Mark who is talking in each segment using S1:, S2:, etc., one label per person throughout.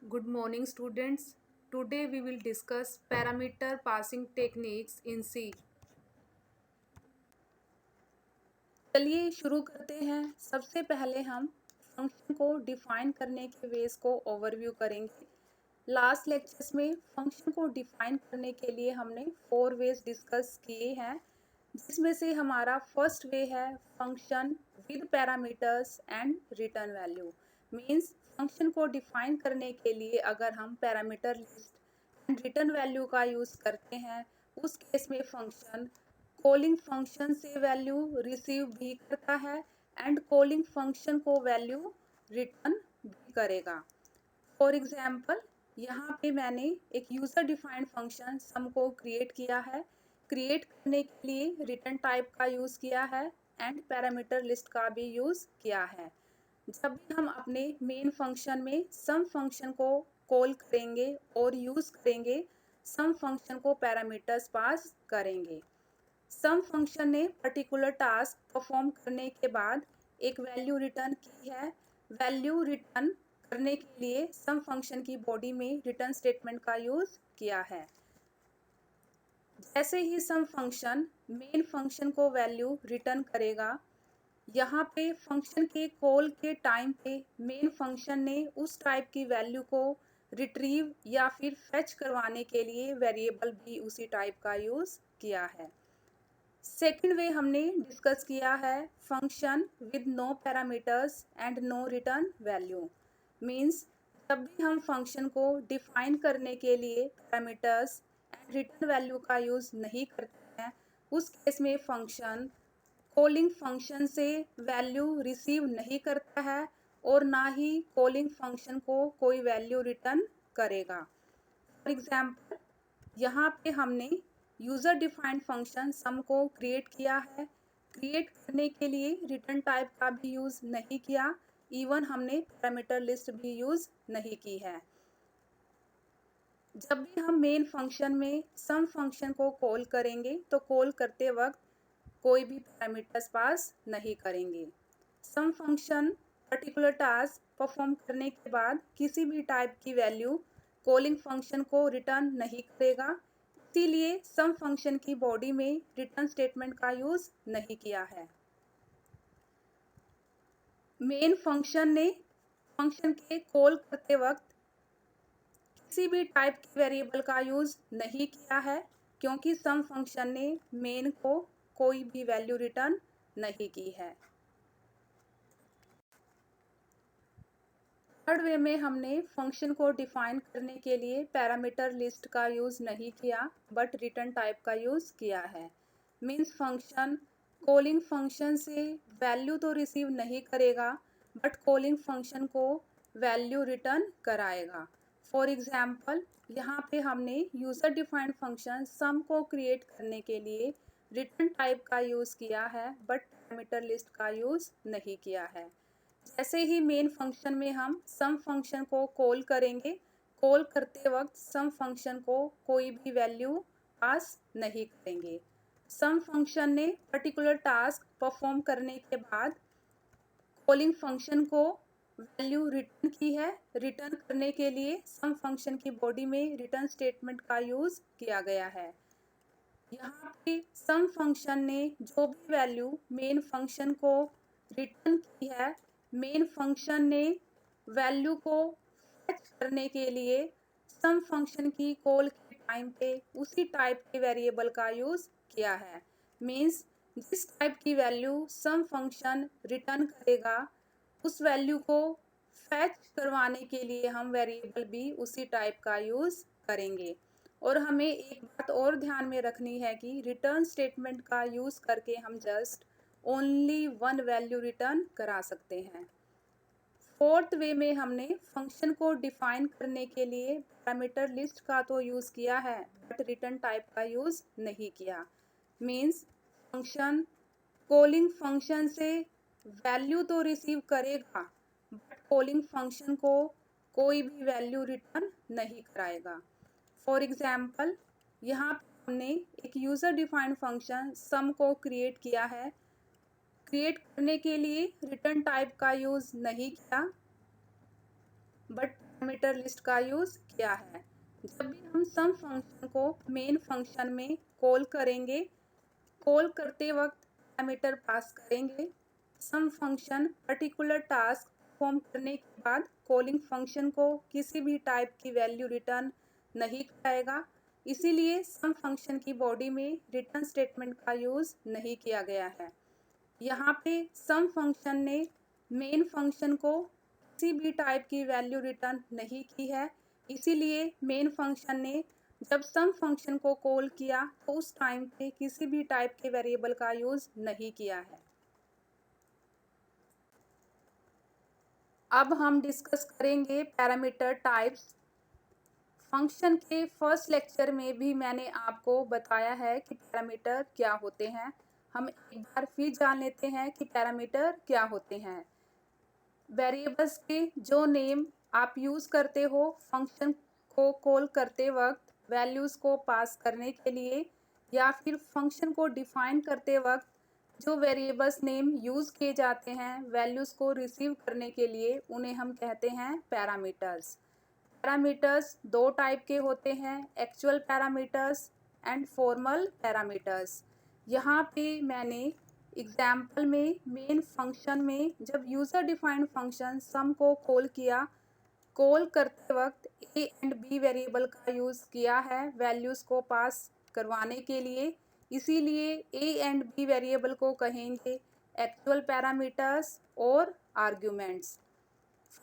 S1: Good morning, students. Today we will discuss parameter passing techniques in C.
S2: चलिए शुरू करते हैं। सबसे पहले हम फंक्शन को डिफाइन करने के वेज को ओवरव्यू करेंगे। लास्ट लेक्चर्स में फंक्शन को डिफाइन करने के लिए हमने 4 वेज डिस्कस किए हैं, जिसमें से हमारा फर्स्ट वे है function with parameters and return value. Means function को डिफाइन करने के लिए अगर हम parameter list and return value का यूज़ करते हैं, उस केस में फंक्शन कॉलिंग फंक्शन से वैल्यू रिसीव भी करता है एंड कॉलिंग फंक्शन को वैल्यू रिटर्न भी करेगा। फॉर एग्जाम्पल, यहाँ पे मैंने एक यूज़र डिफाइंड फंक्शन सम को क्रिएट किया है। क्रिएट करने के लिए रिटर्न टाइप का यूज़ किया है एंड पैरामीटर लिस्ट का भी यूज़ किया है। जब भी हम अपने मेन फंक्शन में सम फंक्शन को कॉल करेंगे और यूज़ करेंगे, सम फंक्शन को पैरामीटर्स पास करेंगे। सम फंक्शन ने पर्टिकुलर टास्क परफॉर्म करने के बाद एक वैल्यू रिटर्न की है। वैल्यू रिटर्न करने के लिए सम फंक्शन की बॉडी में रिटर्न स्टेटमेंट का यूज़ किया है। जैसे ही सम फंक्शन मेन फंक्शन को वैल्यू रिटर्न करेगा, यहाँ पे फंक्शन के कॉल के टाइम पे मेन फंक्शन ने उस टाइप की वैल्यू को रिट्रीव या फिर फेच करवाने के लिए वेरिएबल भी उसी टाइप का यूज़ किया है। सेकेंड वे हमने डिस्कस किया है function with no parameters and no return value. Means जब भी हम फंक्शन को डिफाइन करने के लिए पैरामीटर्स एंड रिटर्न वैल्यू का यूज़ नहीं करते हैं, उस केस में फंक्शन कॉलिंग फंक्शन से वैल्यू रिसीव नहीं करता है और ना ही कॉलिंग फंक्शन को कोई वैल्यू रिटर्न करेगा। फॉर एग्जाम्पल, यहाँ पे हमने यूज़र डिफाइंड फंक्शन सम को क्रिएट किया है। क्रिएट करने के लिए रिटर्न टाइप का भी यूज़ नहीं किया, इवन हमने पैरामीटर लिस्ट भी यूज़ नहीं की है। जब भी हम मेन फंक्शन में सम फंक्शन को कॉल करेंगे तो कॉल करते वक्त कोई भी पैरामीटर्स पास नहीं करेंगे। सम फंक्शन पर्टिकुलर टास्क परफॉर्म करने के बाद किसी भी टाइप की वैल्यू कॉलिंग फंक्शन को रिटर्न नहीं करेगा, इसीलिए सम फंक्शन की बॉडी में रिटर्न स्टेटमेंट का यूज़ नहीं किया है। मेन फंक्शन ने फंक्शन के कॉल करते वक्त किसी भी टाइप की वेरिएबल का यूज़ नहीं किया है, क्योंकि सम फंक्शन ने मेन को कोई भी वैल्यू रिटर्न नहीं की है। थर्ड वे में हमने फंक्शन को डिफाइन करने के लिए पैरामीटर लिस्ट का यूज़ नहीं किया बट रिटर्न टाइप का यूज़ किया है। मीन्स फंक्शन कॉलिंग फंक्शन से वैल्यू तो रिसीव नहीं करेगा बट कॉलिंग फंक्शन को वैल्यू रिटर्न कराएगा। फॉर एग्जाम्पल, यहाँ पे हमने यूज़र डिफाइंड फंक्शन सम को क्रिएट करने के लिए रिटर्न टाइप का यूज़ किया है बट पैरामीटर लिस्ट का यूज़ नहीं किया है। जैसे ही मेन फंक्शन में हम सम फंक्शन को कॉल करेंगे, कॉल करते वक्त सम फंक्शन को कोई भी वैल्यू पास नहीं करेंगे। सम फंक्शन ने पर्टिकुलर टास्क परफॉर्म करने के बाद कॉलिंग फंक्शन को वैल्यू रिटर्न की है। रिटर्न करने के लिए सम फंक्शन की बॉडी में रिटर्न स्टेटमेंट का यूज़ किया गया है। यहाँ पे सम फंक्शन ने जो भी वैल्यू मेन फंक्शन को रिटर्न की है, मेन फंक्शन ने वैल्यू को फेच करने के लिए सम फंक्शन की कॉल के टाइम पे उसी टाइप के वेरिएबल का यूज़ किया है। मीन्स जिस टाइप की वैल्यू सम फंक्शन रिटर्न करेगा, उस वैल्यू को फेच करवाने के लिए हम वेरिएबल भी उसी टाइप का यूज़ करेंगे। और हमें एक बात और ध्यान में रखनी है कि रिटर्न स्टेटमेंट का यूज़ करके हम just only one value return करा सकते हैं। फोर्थ वे में हमने फंक्शन को डिफाइन करने के लिए पैरामीटर लिस्ट का तो यूज़ किया है बट रिटर्न टाइप का यूज़ नहीं किया। मीन्स फंक्शन कॉलिंग फंक्शन से वैल्यू तो रिसीव करेगा बट कॉलिंग फंक्शन को कोई भी वैल्यू रिटर्न नहीं कराएगा। फॉर एग्जाम्पल, यहाँ पे हमने एक यूज़र डिफाइंड फंक्शन सम को क्रिएट किया है। क्रिएट करने के लिए रिटर्न टाइप का यूज़ नहीं किया बट पैरामीटर लिस्ट का यूज़ किया है। जब भी हम सम फंक्शन को मेन फंक्शन में कॉल करेंगे, कॉल करते वक्त पैरामीटर पास करेंगे। सम फंक्शन पर्टिकुलर टास्क परफॉर्म करने के बाद कॉलिंग फंक्शन को किसी भी टाइप की वैल्यू रिटर्न नहीं कराएगा, इसीलिए सम फंक्शन की बॉडी में रिटर्न स्टेटमेंट का यूज़ नहीं किया गया है। यहाँ पे सम फंक्शन ने मेन फंक्शन को किसी भी टाइप की वैल्यू रिटर्न नहीं की है, इसीलिए मेन फंक्शन ने जब सम फंक्शन को कॉल किया तो उस टाइम पे किसी भी टाइप के वेरिएबल का यूज़ नहीं किया है। अब हम डिस्कस करेंगे पैरामीटर टाइप्स। फंक्शन के फर्स्ट लेक्चर में भी मैंने आपको बताया है कि पैरामीटर क्या होते हैं। हम एक बार फिर जान लेते हैं कि पैरामीटर क्या होते हैं। वेरिएबल्स के जो नेम आप यूज़ करते हो फंक्शन को कॉल करते वक्त वैल्यूज़ को पास करने के लिए, या फिर फंक्शन को डिफाइन करते वक्त जो वेरिएबल्स नेम यूज़ किए जाते हैं वैल्यूज़ को रिसीव करने के लिए, उन्हें हम कहते हैं पैरामीटर्स। पैरामीटर्स दो टाइप के होते हैं, actual parameters and formal parameters. यहाँ पे मैंने एग्जाम्पल में मेन फंक्शन में जब यूज़र डिफाइंड फंक्शन सम को कॉल किया, कॉल करते वक्त ए एंड बी वेरिएबल का यूज़ किया है वैल्यूज़ को पास करवाने के लिए, इसीलिए ए एंड बी वेरिएबल को कहेंगे एक्चुअल पैरामीटर्स और आर्ग्यूमेंट्स।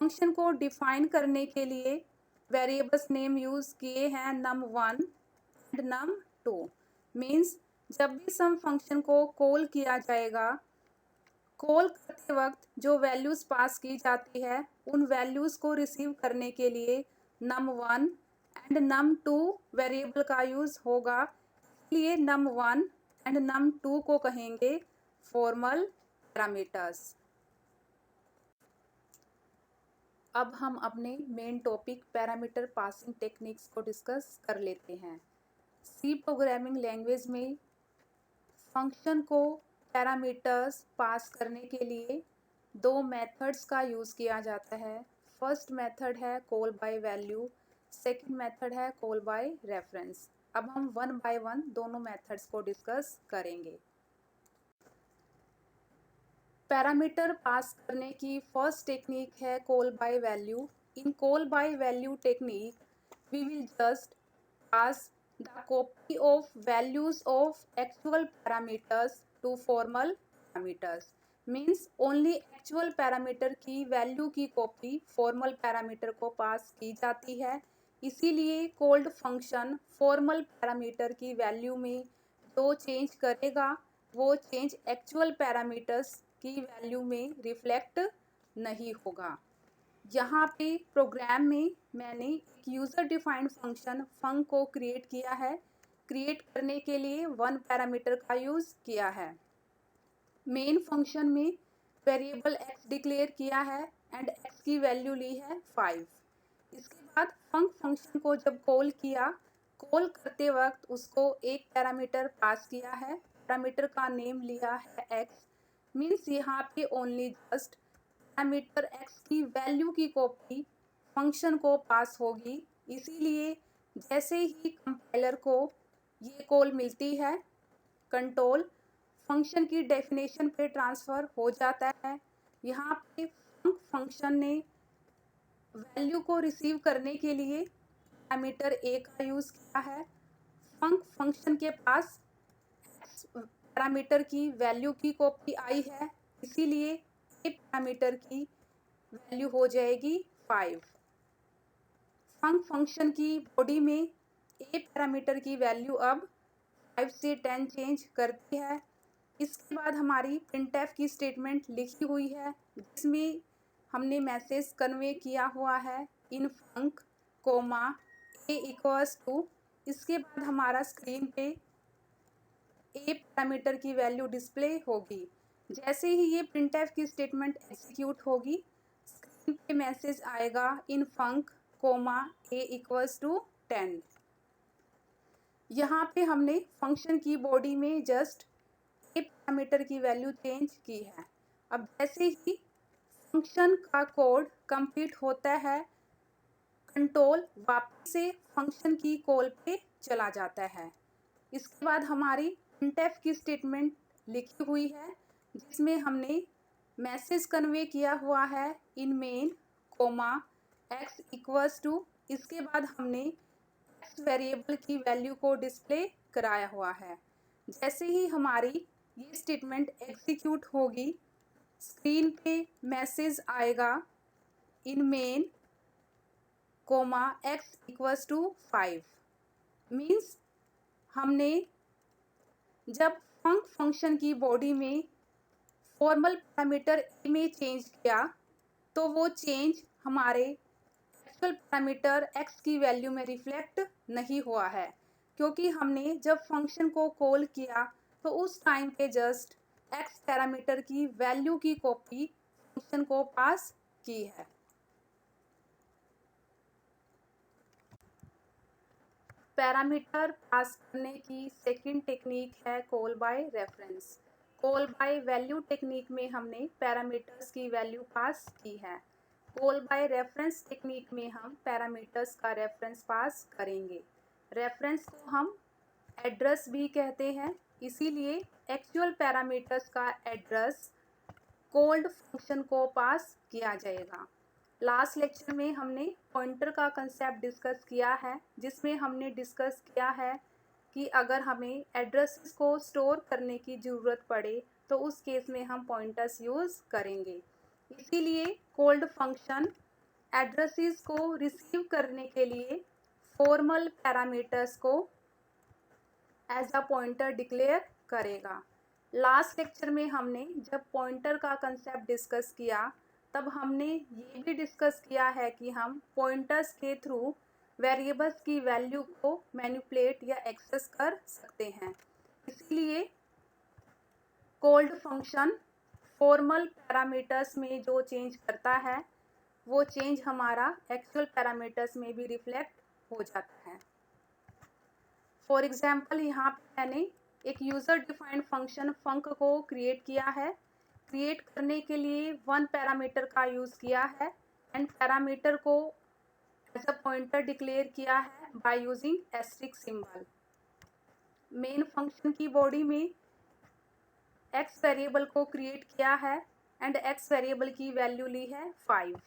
S2: फंक्शन को डिफाइन करने के लिए वेरिएबल्स नेम यूज़ किए हैं num1 एंड num2। मीन्स जब भी सम फंक्शन को कॉल किया जाएगा, कॉल करते वक्त जो वैल्यूज़ पास की जाती है उन वैल्यूज़ को रिसीव करने के लिए num1 एंड num2 वेरिएबल का यूज़ होगा, इसलिए num1 एंड num2 को कहेंगे फॉर्मल पैरामीटर्स। अब हम अपने main topic parameter passing techniques को डिस्कस कर लेते हैं। सी प्रोग्रामिंग लैंग्वेज में फंक्शन को पैरामीटर्स पास करने के लिए दो मेथड्स का यूज़ किया जाता है। फर्स्ट मेथड है call by value, second method है कॉल बाय रेफरेंस। अब हम वन बाय वन दोनों मेथड्स को डिस्कस करेंगे। पैरामीटर पास करने की फर्स्ट टेक्निक है call by value. In call by value technique we will just pass the copy of values of actual parameters to formal parameters. Means only actual parameter की value की copy formal parameter को pass की जाती है, इसीलिए called function formal parameter की value में जो चेंज करेगा वो चेंज एक्चुअल पैरामीटर्स की वैल्यू में रिफ्लेक्ट नहीं होगा। यहाँ पे प्रोग्राम में मैंने एक यूज़र डिफाइंड फंक्शन फंक को क्रिएट किया है। क्रिएट करने के लिए वन पैरामीटर का यूज़ किया है। मेन फंक्शन में वेरिएबल x डिक्लेयर किया है एंड x की वैल्यू ली है 5। इसके बाद फंक फंक्शन को जब कॉल किया, कॉल करते वक्त उसको एक पैरामीटर पास किया है, पैरामीटर का नेम लिया है x। मीन्स यहाँ पे ओनली जस्ट पैरामीटर x की वैल्यू की कॉपी फंक्शन को पास होगी, इसीलिए जैसे ही कंपाइलर को ये कॉल मिलती है कंट्रोल फंक्शन की डेफिनेशन पे ट्रांसफ़र हो जाता है। यहाँ पे फंक्शन ने वैल्यू को रिसीव करने के लिए पैरामीटर a का यूज़ किया है। फंक्शन के पास पैरामीटर की वैल्यू की कॉपी आई है, इसीलिए a पैरामीटर की वैल्यू हो जाएगी 5। फंक्शन की बॉडी में a पैरामीटर की वैल्यू अब 5 से 10 चेंज करती है। इसके बाद हमारी प्रिंटफ की स्टेटमेंट लिखी हुई है जिसमें हमने मैसेज कन्वे किया हुआ है इन फंक कोमा a इक्वल्स टू। इसके बाद हमारा स्क्रीन पे a पैरामीटर की वैल्यू डिस्प्ले होगी। जैसे ही ये प्रिंटफ की स्टेटमेंट एग्जीक्यूट होगी, स्क्रीन पे मैसेज आएगा इन फंक कोमा a इक्वल्स टू 10। यहाँ पे हमने फंक्शन की बॉडी में जस्ट a पैरामीटर की वैल्यू चेंज की है। अब जैसे ही फंक्शन का कोड कंप्लीट होता है, कंट्रोल वापस से फंक्शन की कॉल पे चला जाता है। इसके बाद हमारी प्रिंटफ की स्टेटमेंट लिखी हुई है जिसमें हमने मैसेज कन्वे किया हुआ है in main comma X equals to, इसके बाद हमने एक्स वेरिएबल की वैल्यू को डिस्प्ले कराया हुआ है। जैसे ही हमारी ये स्टेटमेंट एग्जीक्यूट होगी स्क्रीन पे मैसेज आएगा in main comma X equals to 5। Means हमने जब फंक्शन की बॉडी में फॉर्मल पैरामीटर ए में चेंज किया तो वो चेंज हमारे एक्चुअल पैरामीटर एक्स की वैल्यू में रिफ्लेक्ट नहीं हुआ है, क्योंकि हमने जब फंक्शन को कॉल किया तो उस टाइम पे जस्ट एक्स पैरामीटर की वैल्यू की कॉपी फंक्शन को पास की है। पैरामीटर पास करने की सेकंड टेक्निक है call by reference. Call by value technique में हमने पैरामीटर्स की वैल्यू पास की है। कॉल बाय रेफरेंस टेक्निक में हम पैरामीटर्स का रेफरेंस पास करेंगे। रेफरेंस को हम एड्रेस भी कहते हैं, इसीलिए एक्चुअल पैरामीटर्स का एड्रेस कॉल्ड फंक्शन को पास किया जाएगा। लास्ट लेक्चर में हमने पॉइंटर का कंसेप्ट डिस्कस किया है, जिसमें हमने डिस्कस किया है कि अगर हमें एड्रेसेस को स्टोर करने की ज़रूरत पड़े तो उस केस में हम पॉइंटर्स यूज़ करेंगे। इसीलिए कॉल्ड फंक्शन एड्रेसेस को रिसीव करने के लिए फॉर्मल पैरामीटर्स को एज अ पॉइंटर डिक्लेयर करेगा। लास्ट लेक्चर में हमने जब पॉइंटर का कंसेप्ट डिस्कस किया तब हमने ये भी डिस्कस किया है कि हम पॉइंटर्स के थ्रू वेरिएबल्स की वैल्यू को मैनिपुलेट या एक्सेस कर सकते हैं। इसलिए कॉल्ड फंक्शन फॉर्मल पैरामीटर्स में जो चेंज करता है वो चेंज हमारा एक्चुअल पैरामीटर्स में भी रिफ्लेक्ट हो जाता है। फॉर एग्जाम्पल यहाँ पे मैंने एक यूज़र डिफाइंड फंक्शन फंक को क्रिएट किया है। क्रिएट करने के लिए वन पैरामीटर का यूज़ किया है एंड पैरामीटर को एज अ पॉइंटर डिक्लेयर किया है by using asterisk symbol. Main function की बॉडी में एक्स वेरिएबल को क्रिएट किया है एंड एक्स वेरिएबल की वैल्यू ली है 5।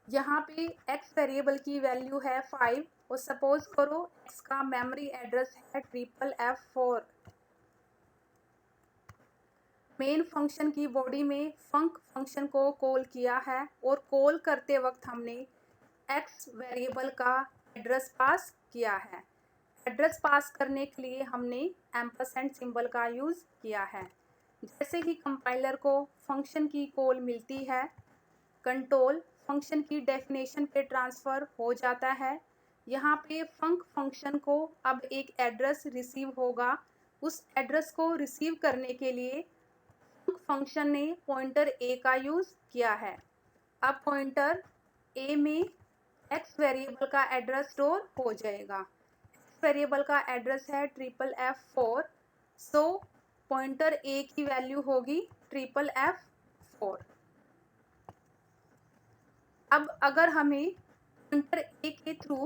S2: यहाँ पे एक्स वेरिएबल की वैल्यू है 5 और सपोज करो एक्स का मेमोरी एड्रेस है FFF4। मेन फंक्शन की बॉडी में फंक फंक्शन को कॉल किया है और कॉल करते वक्त हमने एक्स वेरिएबल का एड्रेस पास किया है। एड्रेस पास करने के लिए हमने एम्परसेंड सिंबल का यूज़ किया है। जैसे ही कंपाइलर को फंक्शन की कॉल मिलती है कंट्रोल फंक्शन की डेफिनेशन पे ट्रांसफ़र हो जाता है। यहाँ पे फंक फंक्शन को अब एक एड्रेस रिसीव होगा। उस एड्रेस को रिसीव करने के लिए फंक्शन ने पॉइंटर ए का यूज़ किया है। अब पॉइंटर ए में एक्स वेरिएबल का एड्रेस स्टोर हो जाएगा। एक्स वेरिएबल का एड्रेस है FFF4, सो पॉइंटर ए की वैल्यू होगी FFF4। अब अगर हमें पॉइंटर ए के थ्रू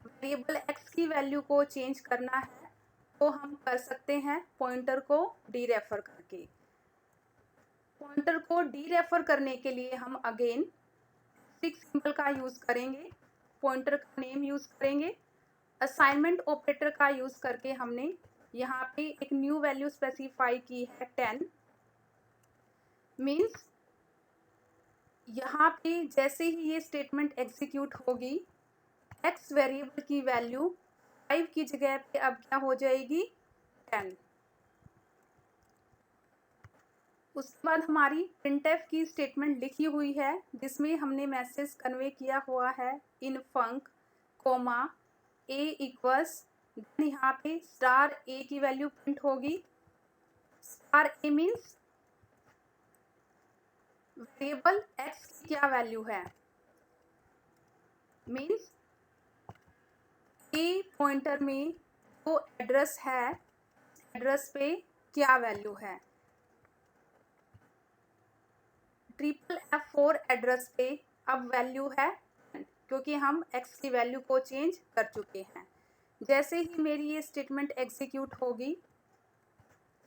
S2: वेरिएबल एक्स की वैल्यू को चेंज करना है तो हम कर सकते हैं पॉइंटर को डीरेफर करके। पॉइंटर को डीरेफर करने के लिए हम अगेन एस्टेरिस्क सिंबल का यूज़ करेंगे, पॉइंटर का नेम यूज़ करेंगे, असाइनमेंट ऑपरेटर का यूज़ करके हमने यहाँ पे एक न्यू वैल्यू स्पेसिफाई की है 10। मीन्स यहाँ पे जैसे ही ये स्टेटमेंट एग्जीक्यूट होगी एक्स वेरिएबल की वैल्यू 5 की जगह पे अब क्या हो जाएगी 10। उसके बाद हमारी प्रिंटफ की स्टेटमेंट लिखी हुई है जिसमें हमने मैसेज कन्वे किया हुआ है इन फंक कोमा ए इक्वल्स, यहाँ पे स्टार ए की वैल्यू प्रिंट होगी। स्टार ए मीन्स वेरिएबल एक्स की क्या वैल्यू है, मीन्स ए पॉइंटर में जो एड्रेस है एड्रेस पे क्या वैल्यू है। FFF4 एड्रेस पे अब वैल्यू है क्योंकि हम x की वैल्यू को चेंज कर चुके हैं। जैसे ही मेरी ये स्टेटमेंट एग्जीक्यूट होगी,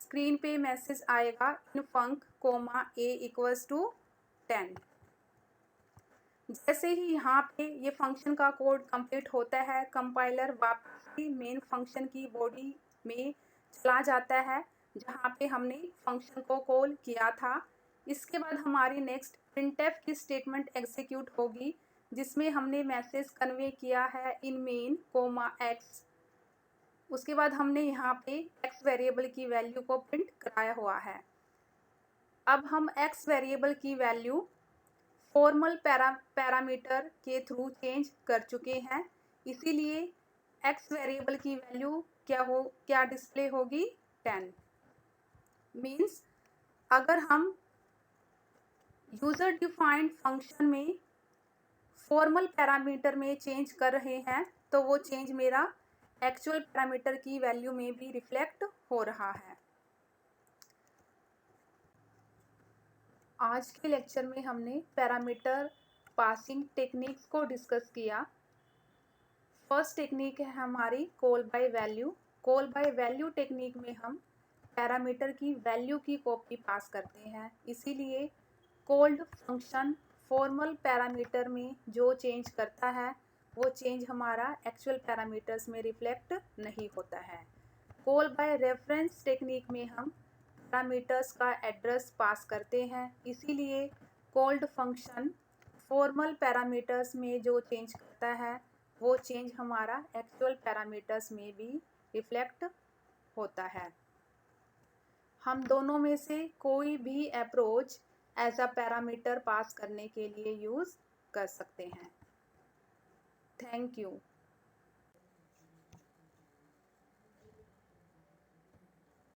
S2: स्क्रीन पे मैसेज आएगा इन फंक कोमा a इक्वल्स टू 10। जैसे ही यहाँ पे ये फंक्शन का कोड कंप्लीट होता है, कंपाइलर वापस ही मेन फंक्शन की बॉडी में चला जाता है जहाँ पे हमने फंक्शन को कॉल किया था। इसके बाद हमारी नेक्स्ट प्रिंटफ की स्टेटमेंट एग्जीक्यूट होगी जिसमें हमने मैसेज कन्वे किया है इन मेन कोमा x। उसके बाद हमने यहाँ पे x वेरिएबल की वैल्यू को प्रिंट कराया हुआ है। अब हम x वेरिएबल की वैल्यू फॉर्मल पैरामीटर के थ्रू चेंज कर चुके हैं, इसीलिए x वेरिएबल की वैल्यू क्या डिस्प्ले होगी 10। मीन्स अगर हम यूजर डिफाइंड फंक्शन में फॉर्मल पैरामीटर में चेंज कर रहे हैं तो वो चेंज मेरा एक्चुअल पैरामीटर की वैल्यू में भी रिफ्लेक्ट हो रहा है। आज के लेक्चर में हमने पैरामीटर पासिंग टेक्निक्स को डिस्कस किया। फर्स्ट टेक्निक है हमारी call by value. Call by value technique में हम पैरामीटर की वैल्यू की कॉपी पास करते हैं, इसीलिए कॉल्ड फंक्शन फॉर्मल पैरामीटर में जो चेंज करता है वो चेंज हमारा एक्चुअल पैरामीटर्स में रिफ्लेक्ट नहीं होता है। कॉल बाय रेफरेंस टेक्निक में हम पैरामीटर्स का एड्रेस पास करते हैं, इसीलिए कॉल्ड फंक्शन फॉर्मल पैरामीटर्स में जो चेंज करता है वो चेंज हमारा एक्चुअल पैरामीटर्स में भी रिफ्लेक्ट होता है। हम दोनों में से कोई भी approach as a parameter pass करने के लिए यूज़ कर सकते हैं। Thank you.